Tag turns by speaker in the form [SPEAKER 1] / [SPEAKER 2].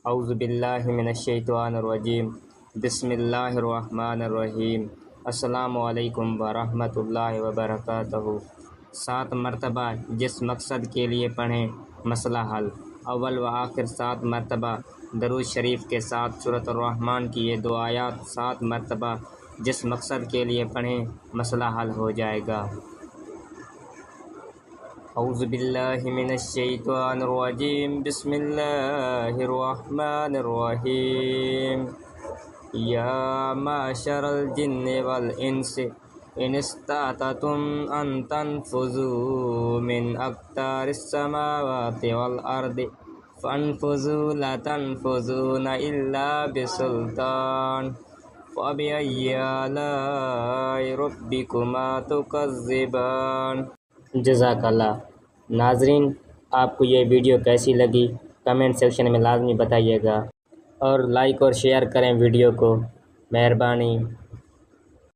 [SPEAKER 1] اعوذ باللہ من الشیطان الرجیم بسم اللہ الرحمن الرحیم السلام علیکم ورحمۃ اللہ وبرکاتہ۔ 7 مرتبہ جس مقصد کے لیے پڑھیں مسئلہ حل۔ اول و آخر 7 مرتبہ درود شریف کے ساتھ سورۃ الرحمن کی یہ 2 آیات 7 مرتبہ جس مقصد کے لیے پڑھیں مسئلہ حل ہو جائے گا۔ اعوذ باللہ من الشیطان الرجیم بسم اللہ الرحمن الرحیم یا معشر الجن والانس ان استطعتم ان تنفذوا من اقطار السماوات والارض فانفذوا لا تنفذون الا بسلطان فبأي آلاء ربكما تكذبان۔ جزاک اللہ۔ ناظرین، آپ کو یہ ویڈیو کیسی لگی کمنٹ سیکشن میں لازمی بتائیے گا، اور لائک اور شیئر کریں ویڈیو کو، مہربانی۔